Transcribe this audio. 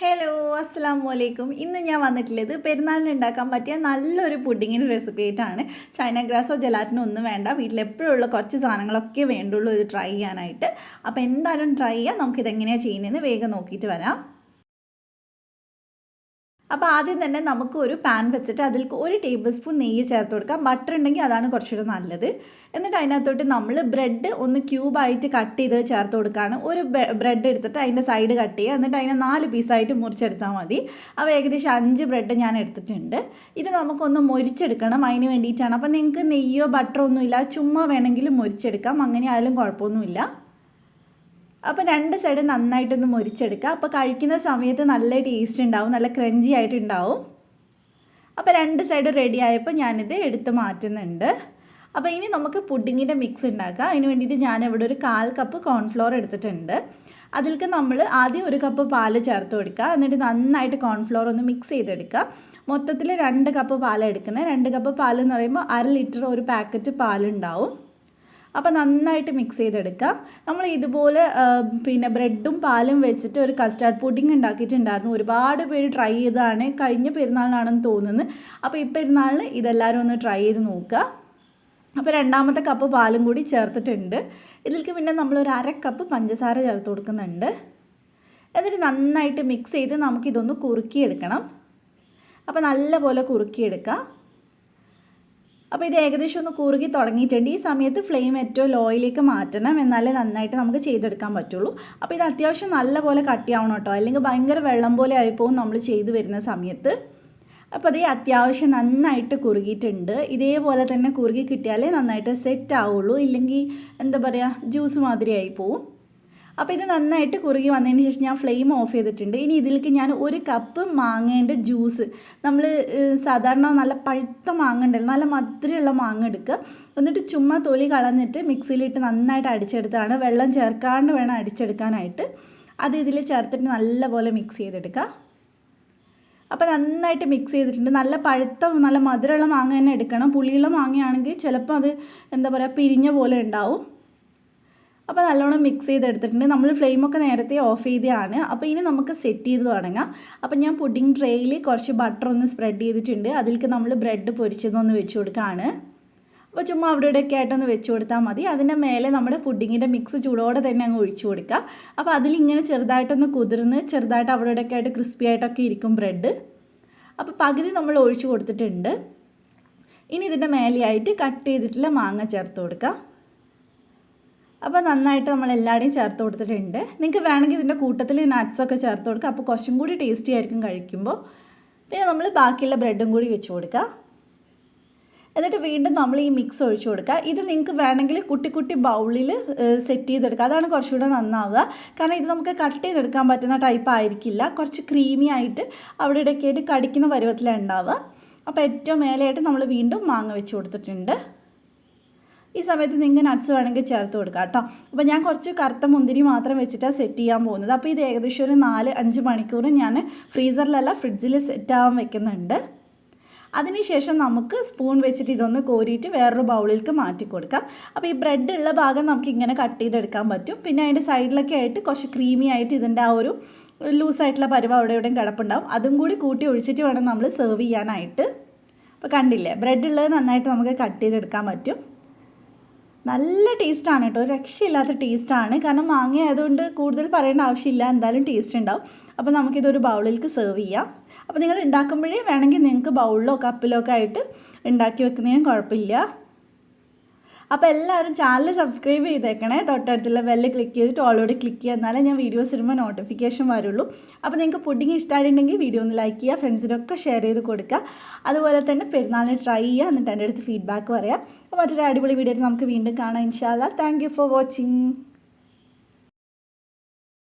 Hello അസ്സലാമു അലൈക്കും. ഇന്ന് ഞാൻ വന്നിട്ടുള്ളത് പെരുന്നാളിന് ഉണ്ടാക്കാൻ പറ്റിയ നല്ലൊരു പുഡിങ്ങിൻ്റെ റെസിപ്പി ആയിട്ടാണ്. ചൈനാഗ്രാസോ ജലാറ്റിനോ ഒന്നും വേണ്ട, വീട്ടിലെപ്പോഴുള്ള കുറച്ച് സാധനങ്ങളൊക്കെ വേണ്ടുള്ളൂ ഇത് ട്രൈ ചെയ്യാനായിട്ട്. അപ്പോൾ എന്തായാലും ട്രൈ ചെയ്യാം. നമുക്കിതെങ്ങനെയാണ് ചെയ്യുന്നതെന്ന് വേഗം നോക്കിയിട്ട് വരാം. അപ്പോൾ ആദ്യം തന്നെ നമുക്ക് ഒരു പാൻ വെച്ചിട്ട് അതിൽ 1 ടേബിൾ സ്പൂൺ നെയ്യ് ചേർത്ത് കൊടുക്കാം. ബട്ടർ ഉണ്ടെങ്കിൽ അതാണ് കുറച്ചുകൂടെ നല്ലത്. എന്നിട്ട് അതിനകത്തോട്ട് നമ്മൾ ബ്രെഡ് ഒന്ന് ക്യൂബായിട്ട് കട്ട് ചെയ്ത് ചേർത്ത് കൊടുക്കുകയാണ്. ഒരു ബ്രെഡ് എടുത്തിട്ട് അതിൻ്റെ സൈഡ് കട്ട് ചെയ്യുക, എന്നിട്ട് അതിനെ 4 പീസായിട്ട് മുറിച്ചെടുത്താൽ മതി. അപ്പോൾ ഏകദേശം 5 ബ്രെഡ് ഞാൻ എടുത്തിട്ടുണ്ട്. ഇത് നമുക്കൊന്ന് മൊരിച്ചെടുക്കണം, അതിന് വേണ്ടിയിട്ടാണ്. അപ്പോൾ നിങ്ങൾക്ക് നെയ്യോ ബട്ടറോ ഒന്നുമില്ല, ചുമ്മാ വേണമെങ്കിലും മൊരിച്ചെടുക്കാം, അങ്ങനെ ആയാലും കുഴപ്പമൊന്നുമില്ല. അപ്പോൾ 2 സൈഡ് നന്നായിട്ടൊന്ന് മൊരിച്ചെടുക്കുക. അപ്പോൾ കഴിക്കുന്ന സമയത്ത് നല്ല ടേസ്റ്റ് ഉണ്ടാവും, നല്ല ക്രഞ്ചി ആയിട്ടുണ്ടാവും. അപ്പോൾ 2 സൈഡ് റെഡി ആയപ്പോൾ ഞാനിത് എടുത്ത് മാറ്റുന്നുണ്ട്. അപ്പോൾ ഇനി നമുക്ക് പുഡിങ്ങിൻ്റെ മിക്സ് ഉണ്ടാക്കാം. അതിന് വേണ്ടിയിട്ട് ഞാനിവിടെ ഒരു 1/4 കപ്പ് കോൺഫ്ലോർ എടുത്തിട്ടുണ്ട്. അതിലേക്ക് നമ്മൾ ആദ്യം 1 കപ്പ് പാല് ചേർത്ത് കൊടുക്കുക. എന്നിട്ട് നന്നായിട്ട് കോൺഫ്ലോർ ഒന്ന് മിക്സ് ചെയ്തെടുക്കുക. മൊത്തത്തിൽ 2 കപ്പ് പാലാണ് എടുക്കുന്നത്. 2 കപ്പ് പാലെന്ന് പറയുമ്പോൾ 1/2 ലിറ്റർ ഒരു പാക്കറ്റ് പാലുണ്ടാവും. അപ്പോൾ നന്നായിട്ട് മിക്സ് ചെയ്തെടുക്കുക. നമ്മൾ ഇതുപോലെ ബ്രെഡും പാലും വെച്ചിട്ട് ഒരു കസ്റ്റാർഡ് പുഡിങ് ഉണ്ടാക്കിയിട്ടുണ്ടായിരുന്നു. ഒരുപാട് പേര് ട്രൈ ചെയ്തതാണ്, കഴിഞ്ഞ പെരുന്നാളിനാണെന്ന് തോന്നുന്നത്. അപ്പോൾ ഈ പെരുന്നാളിന് ഇതെല്ലാവരും ഒന്ന് ട്രൈ ചെയ്ത് നോക്കുക. അപ്പോൾ 2ാമത്തെ കപ്പ് പാലും കൂടി ചേർത്തിട്ടുണ്ട്. ഇതിലേക്ക് പിന്നെ നമ്മളൊരു 1/2 കപ്പ് പഞ്ചസാര ചേർത്ത് കൊടുക്കുന്നുണ്ട്. എന്നിട്ട് നന്നായിട്ട് മിക്സ് ചെയ്ത് നമുക്കിതൊന്ന് കുറുക്കിയെടുക്കണം. അപ്പോൾ നല്ലപോലെ കുറുക്കിയെടുക്കുക. അപ്പോൾ ഇത് ഏകദേശം ഒന്ന് കുറുകി തുടങ്ങിയിട്ടുണ്ട്. ഈ സമയത്ത് ഫ്ലെയിം ഏറ്റവും ലോയിലേക്ക് മാറ്റണം, എന്നാലേ നന്നായിട്ട് നമുക്ക് ചെയ്തെടുക്കാൻ പറ്റുള്ളൂ. അപ്പോൾ ഇത് അത്യാവശ്യം നല്ലപോലെ കട്ടിയാവണം കേട്ടോ, അല്ലെങ്കിൽ ഭയങ്കര വെള്ളം പോലെ ആയിപ്പോവും നമ്മൾ ചെയ്ത് വരുന്ന സമയത്ത്. അപ്പോൾ അത് അത്യാവശ്യം നന്നായിട്ട് കുറുകിയിട്ടുണ്ട്. ഇതേപോലെ തന്നെ കുറുകി കിട്ടിയാലേ നന്നായിട്ട് സെറ്റ് ആവുള്ളൂ, ഇല്ലെങ്കിൽ എന്താ പറയുക, ജ്യൂസ് മാതിരി ആയിപ്പോവും. അപ്പോൾ ഇത് നന്നായിട്ട് കുറുകി വന്നതിന് ശേഷം ഞാൻ ഫ്ലെയിം ഓഫ് ചെയ്തിട്ടുണ്ട്. ഇനി ഇതിലേക്ക് ഞാൻ 1 കപ്പ് മാങ്ങേൻ്റെ ജ്യൂസ്, നമ്മൾ സാധാരണ നല്ല പഴുത്ത മാങ്ങ ഉണ്ടല്ലോ, നല്ല മധുരമുള്ള മാങ്ങ എടുക്കുക. എന്നിട്ട് ചുമ്മാ തൊലി കളഞ്ഞിട്ട് മിക്സിയിലിട്ട് നന്നായിട്ട് അടിച്ചെടുത്താണ്. വെള്ളം ചേർക്കാണ്ട് വേണം അടിച്ചെടുക്കാനായിട്ട്. അത് ഇതിൽ ചേർത്തിട്ട് നല്ലപോലെ മിക്സ് ചെയ്തെടുക്കുക. അപ്പോൾ നന്നായിട്ട് മിക്സ് ചെയ്തിട്ടുണ്ട്. നല്ല പഴുത്ത നല്ല മധുരമുള്ള മാങ്ങ തന്നെ എടുക്കണം. പുളിയുള്ള മാങ്ങയാണെങ്കിൽ ചിലപ്പോൾ അത് എന്താ പറയുക, പിരിഞ്ഞ പോലെ ഉണ്ടാവും. അപ്പോൾ നല്ലോണം മിക്സ് ചെയ്തെടുത്തിട്ടുണ്ട്. നമ്മൾ ഫ്ലെയിമൊക്കെ നേരത്തെ ഓഫ് ചെയ്തതാണ്. അപ്പോൾ ഇനി നമുക്ക് സെറ്റ് ചെയ്ത് തുടങ്ങാം. അപ്പോൾ ഞാൻ പുഡിംഗ് ട്രേയിൽ കുറച്ച് ബട്ടർ ഒന്ന് സ്പ്രെഡ് ചെയ്തിട്ടുണ്ട്. അതിലേക്ക് നമ്മൾ ബ്രെഡ് പൊരിച്ചതൊന്ന് വെച്ച് കൊടുക്കുകയാണ്. അപ്പോൾ ചുമ്മാ അവിടെ ഇവിടെയൊക്കെ ആയിട്ടൊന്ന് വെച്ച് കൊടുത്താൽ മതി. അതിൻ്റെ മേലെ നമ്മുടെ പുഡിങ്ങിൻ്റെ മിക്സ് ചൂടോടെ തന്നെ അങ്ങ് ഒഴിച്ചു കൊടുക്കുക. അപ്പോൾ അതിലിങ്ങനെ ചെറുതായിട്ടൊന്ന് കുതിർന്ന് ചെറുതായിട്ട് അവിടെ ഇവിടെയൊക്കെ ആയിട്ട് ക്രിസ്പി ആയിട്ടൊക്കെ ഇരിക്കും ബ്രെഡ്. അപ്പോൾ പകുതി നമ്മൾ ഒഴിച്ചു കൊടുത്തിട്ടുണ്ട്. ഇനി ഇതിൻ്റെ മേലെയായിട്ട് കട്ട് ചെയ്തിട്ടുള്ള മാങ്ങ ചേർത്ത് കൊടുക്കുക. അപ്പോൾ നന്നായിട്ട് നമ്മൾ എല്ലാവരുടെയും ചേർത്ത് കൊടുത്തിട്ടുണ്ട്. നിങ്ങൾക്ക് വേണമെങ്കിൽ ഇതിൻ്റെ കൂട്ടത്തിൽ നട്ട്സൊക്കെ ചേർത്ത് കൊടുക്കുക. അപ്പോൾ കുറച്ചും കൂടി ടേസ്റ്റി ആയിരിക്കും കഴിക്കുമ്പോൾ. പിന്നെ നമ്മൾ ബാക്കിയുള്ള ബ്രെഡും കൂടി വെച്ച് കൊടുക്കുക. എന്നിട്ട് വീണ്ടും നമ്മൾ ഈ മിക്സ് ഒഴിച്ചു കൊടുക്കുക. ഇത് നിങ്ങൾക്ക് വേണമെങ്കിൽ കുട്ടി കുട്ടി ബൗളിൽ സെറ്റ് ചെയ്തെടുക്കുക, അതാണ് കുറച്ചുകൂടെ നന്നാവുക. കാരണം ഇത് നമുക്ക് കട്ട് ചെയ്തെടുക്കാൻ പറ്റുന്ന ടൈപ്പ് ആയിരിക്കില്ല, കുറച്ച് ക്രീമി ആയിട്ട് അവിടെ ഇടയ്ക്ക് ആയിട്ട് കടിക്കുന്ന പരുവത്തിലാണ് ഉണ്ടാവുക. അപ്പോൾ ഏറ്റവും മേലെയായിട്ട് നമ്മൾ വീണ്ടും മാങ്ങ വെച്ച് കൊടുത്തിട്ടുണ്ട്. ഈ സമയത്ത് നിങ്ങൾക്ക് നട്ട്സ് വേണമെങ്കിൽ ചേർത്ത് കൊടുക്കുക കേട്ടോ. അപ്പോൾ ഞാൻ കുറച്ച് കറുത്ത മുന്തിരി മാത്രം വെച്ചിട്ടാണ് സെറ്റ് ചെയ്യാൻ പോകുന്നത്. അപ്പോൾ ഇത് ഏകദേശം ഒരു 4-5 മണിക്കൂർ ഞാൻ ഫ്രീസറിലല്ല ഫ്രിഡ്ജിൽ സെറ്റ് ആവാൻ വെക്കുന്നുണ്ട്. അതിനുശേഷം നമുക്ക് സ്പൂൺ വെച്ചിട്ട് ഇതൊന്ന് കോരിയിട്ട് വേറൊരു ബൗളിലേക്ക് മാറ്റി കൊടുക്കാം. അപ്പോൾ ഈ ബ്രെഡ് ഉള്ള ഭാഗം നമുക്ക് ഇങ്ങനെ കട്ട് ചെയ്തെടുക്കാൻ പറ്റും. പിന്നെ അതിൻ്റെ സൈഡിലൊക്കെ ആയിട്ട് കുറച്ച് ക്രീമി ആയിട്ട് ഇതിൻ്റെ ആ ഒരു ലൂസായിട്ടുള്ള പരുവം അവിടെ എവിടെയും കിടപ്പുണ്ടാവും. അതും കൂടി കൂട്ടി ഒഴിച്ചിട്ട് വേണം നമ്മൾ സെർവ് ചെയ്യാനായിട്ട്. അപ്പോൾ കണ്ടില്ലേ, ബ്രെഡ് ഉള്ളത് നന്നായിട്ട് നമുക്ക് കട്ട് ചെയ്തെടുക്കാൻ പറ്റും. നല്ല ടേസ്റ്റാണ് കേട്ടോ, ഒരു രക്ഷയില്ലാത്ത ടേസ്റ്റാണ്. കാരണം മാങ്ങ ആയതുകൊണ്ട് കൂടുതൽ പറയേണ്ട ആവശ്യമില്ല, എന്തായാലും ടേസ്റ്റ് ഉണ്ടാവും. അപ്പോൾ നമുക്കിതൊരു ബൗളിലേക്ക് സെർവ് ചെയ്യാം. അപ്പോൾ നിങ്ങൾ ഉണ്ടാക്കുമ്പോഴേ വേണമെങ്കിൽ നിങ്ങൾക്ക് ബൗളിലോ കപ്പിലോ ഒക്കെ ആയിട്ട് ഉണ്ടാക്കി വെക്കുന്നതിനും കുഴപ്പമില്ല. അപ്പോൾ എല്ലാവരും ചാനൽ സബ്സ്ക്രൈബ് ചെയ്തേക്കണേ. തൊട്ടടുത്തുള്ള ബെല്ല് ക്ലിക്ക് ചെയ്തിട്ട് ഓളോട് ക്ലിക്ക് ചെയ്യുക, എന്നാലേ ഞാൻ വീഡിയോസ് ഇടുമ്പോൾ നോട്ടിഫിക്കേഷൻ വരുള്ളൂ. അപ്പോൾ നിങ്ങൾക്ക് പുഡിങ് ഇഷ്ടമായിട്ടുണ്ടെങ്കിൽ വീഡിയോ ഒന്ന് ലൈക്ക് ചെയ്യുക, ഫ്രണ്ട്സിനൊക്കെ ഷെയർ ചെയ്ത് കൊടുക്കുക. അതുപോലെ തന്നെ പെരുന്നാളിന് ട്രൈ ചെയ്യുക, എന്നിട്ട് എൻ്റെ അടുത്ത് ഫീഡ്ബാക്ക് പറയാം. അപ്പോൾ മറ്റൊരു അടിപൊളി വീഡിയോ ആയിട്ട് നമുക്ക് വീണ്ടും കാണാം ഇൻഷാ അല്ലാ. Thank you for watching.